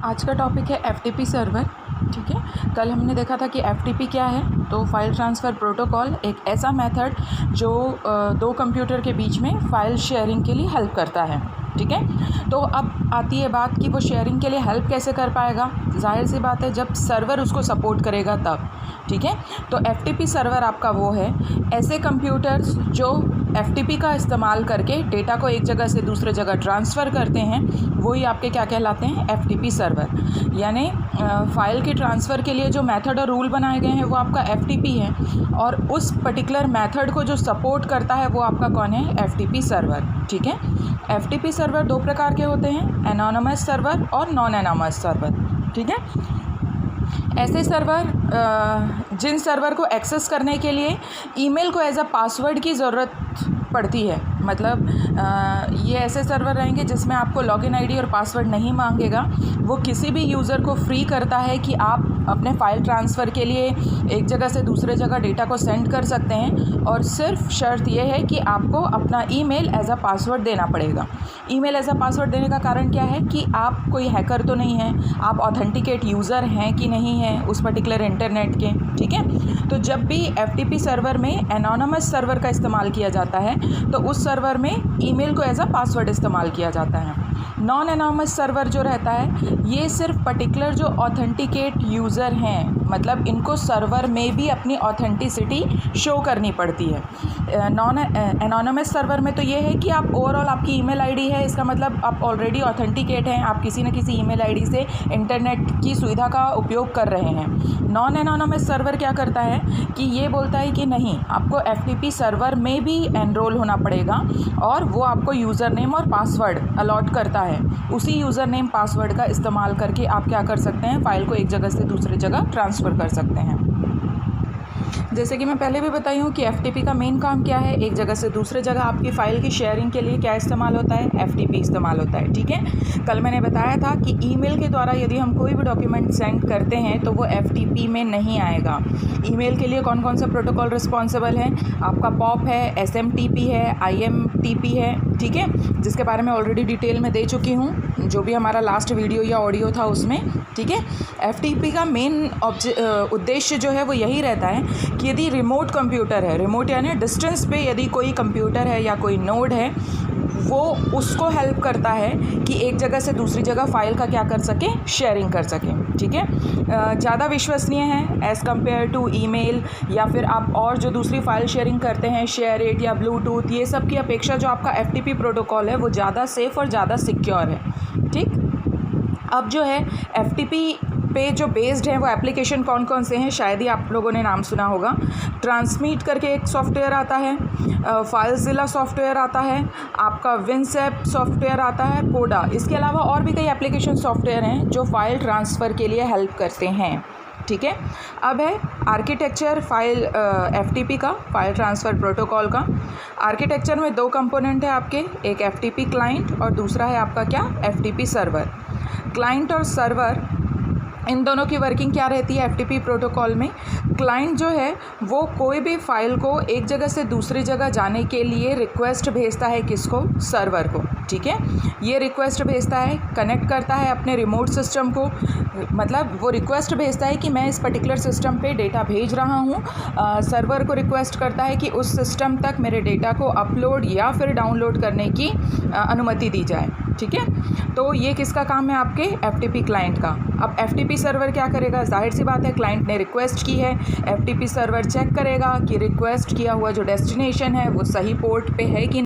आज का टॉपिक है एफटीपी सर्वर। ठीक है, कल हमने देखा था कि एफटीपी क्या है। तो फाइल ट्रांसफ़र प्रोटोकॉल एक ऐसा मेथड जो दो कंप्यूटर के बीच में फ़ाइल शेयरिंग के लिए हेल्प करता है। ठीक है, तो अब आती है बात कि वो शेयरिंग के लिए हेल्प कैसे कर पाएगा। जाहिर सी बात है जब सर्वर उसको सपोर्ट करेगा तब। ठीक है, तो एफटीपी सर्वर आपका वो है, ऐसे कंप्यूटर्स जो एफटीपी का इस्तेमाल करके डेटा को एक जगह से दूसरे जगह ट्रांसफ़र करते हैं, वही आपके क्या कहलाते हैं, एफटीपी सर्वर। यानी फ़ाइल के ट्रांसफ़र के लिए जो मेथड और रूल बनाए गए हैं वो आपका एफटीपी है, और उस पर्टिकुलर मेथड को जो सपोर्ट करता है वो आपका कौन है, एफटीपी सर्वर। ठीक है, एफटीपी सर्वर दो प्रकार के होते हैं, एनोनिमस सर्वर और नॉन एनोनिमस सर्वर। ठीक है, ऐसे सर्वर जिन सर्वर को एक्सेस करने के लिए ईमेल को एज अ पासवर्ड की ज़रूरत पड़ती है। मतलब ये ऐसे सर्वर रहेंगे जिसमें आपको लॉगिन आईडी और पासवर्ड नहीं मांगेगा। वो किसी भी यूज़र को फ्री करता है कि आप अपने फ़ाइल ट्रांसफ़र के लिए एक जगह से दूसरे जगह डेटा को सेंड कर सकते हैं, और सिर्फ शर्त ये है कि आपको अपना ईमेल एज अ पासवर्ड देना पड़ेगा। ईमेल एज अ पासवर्ड देने का कारण क्या है कि आप कोई हैकर तो नहीं हैं, आप ऑथेंटिकेट यूज़र हैं कि नहीं हैं उस पर्टिकुलर इंटरनेट के। ठीक है, तो जब भी एफटीपी सर्वर में एनोनिमस सर्वर का इस्तेमाल किया जाता है तो उस सर्वर में ईमेल को एज अ पासवर्ड इस्तेमाल किया जाता है। नॉन एनोनिमस सर्वर जो रहता है ये सिर्फ पर्टिकुलर जो ऑथेंटिकेट यूज़र हैं, मतलब इनको सर्वर में भी अपनी ऑथेंटिसिटी शो करनी पड़ती है। नॉन एनोनिमस सर्वर में तो ये है कि आप ओवरऑल आपकी ईमेल आईडी है, इसका मतलब आप ऑलरेडी ऑथेंटिकेट हैं, आप किसी न किसी ईमेल आईडी से इंटरनेट की सुविधा का उपयोग कर रहे हैं। नॉन एनोनिमस सर्वर क्या करता है कि ये बोलता है कि नहीं, आपको एफटीपी सर्वर में भी एनरोल होना पड़ेगा, और वो आपको यूज़र नेम और पासवर्ड अलॉट करता है। उसी यूज़र नेम पासवर्ड का इस्तेमाल करके आप क्या कर सकते हैं, फ़ाइल को एक जगह से दूसरी जगह ट्रांसफ़र कर सकते हैं। जैसे कि मैं पहले भी बताई हूँ कि एफटीपी का मेन काम क्या है, एक जगह से दूसरे जगह आपकी फ़ाइल की शेयरिंग के लिए क्या इस्तेमाल होता है, एफटीपी इस्तेमाल होता है। ठीक है, कल मैंने बताया था कि ईमेल के द्वारा यदि हम कोई भी डॉक्यूमेंट सेंड करते हैं तो वो एफटीपी में नहीं आएगा। ईमेल के लिए कौन कौन सा प्रोटोकॉल रिस्पॉन्सिबल है, आपका पॉप है, एसएमटीपी है, आईएमटीपी है। ठीक है, जिसके बारे में ऑलरेडी डिटेल में दे चुकी हूँ, जो भी हमारा लास्ट वीडियो या ऑडियो था उसमें। ठीक है, एफटीपी का मेन उद्देश्य जो है वो यही रहता है कि यदि रिमोट कंप्यूटर है, रिमोट यानी डिस्टेंस पे यदि कोई कंप्यूटर है या कोई नोड है, वो उसको हेल्प करता है कि एक जगह से दूसरी जगह फ़ाइल का क्या कर सके, शेयरिंग कर सके। ठीक है, ज़्यादा विश्वसनीय है एज़ कम्पेयर टू ईमेल, या फिर आप और जो दूसरी फ़ाइल शेयरिंग करते हैं, शेयरइट या ब्लूटूथ, ये सब की अपेक्षा जो आपका एफटीपी प्रोटोकॉल है वो ज़्यादा सेफ़ और ज़्यादा सिक्योर है। ठीक, अब जो है एफटीपी पे जो बेस्ड है वो एप्लीकेशन कौन कौन से हैं, शायद ही आप लोगों ने नाम सुना होगा। ट्रांसमीट करके एक सॉफ्टवेयर आता है, फाइलज़िला सॉफ्टवेयर आता है, आपका विंसेप सॉफ्टवेयर आता है, कोडा। इसके अलावा और भी कई एप्लीकेशन सॉफ्टवेयर हैं जो फ़ाइल ट्रांसफ़र के लिए हेल्प करते हैं। ठीक है, अब है आर्किटेक्चर फ़ाइल एफटीपी का, फ़ाइल ट्रांसफ़र प्रोटोकॉल का। आर्किटेक्चर में दो कंपोनेंट है आपके, एक एफटीपी क्लाइंट और दूसरा है आपका क्या, एफटीपी सर्वर। क्लाइंट और सर्वर इन दोनों की वर्किंग क्या रहती है एफटीपी प्रोटोकॉल में। क्लाइंट जो है वो कोई भी फ़ाइल को एक जगह से दूसरी जगह जाने के लिए रिक्वेस्ट भेजता है, किसको, सर्वर को। ठीक है, ये रिक्वेस्ट भेजता है, कनेक्ट करता है अपने रिमोट सिस्टम को, मतलब वो रिक्वेस्ट भेजता है कि मैं इस पर्टिकुलर सिस्टम पे डेटा भेज रहा हूँ। सर्वर को रिक्वेस्ट करता है कि उस सिस्टम तक मेरे डेटा को अपलोड या फिर डाउनलोड करने की अनुमति दी जाए। ठीक है, तो ये किसका काम है, आपके एफटीपी क्लाइंट का। अब एफटीपी सर्वर क्या करेगा, जाहिर सी बात है क्लाइंट ने रिक्वेस्ट की है, एफटीपी सर्वर चेक करेगा कि रिक्वेस्ट किया हुआ जो डेस्टिनेशन है वो सही पोर्ट पे है कि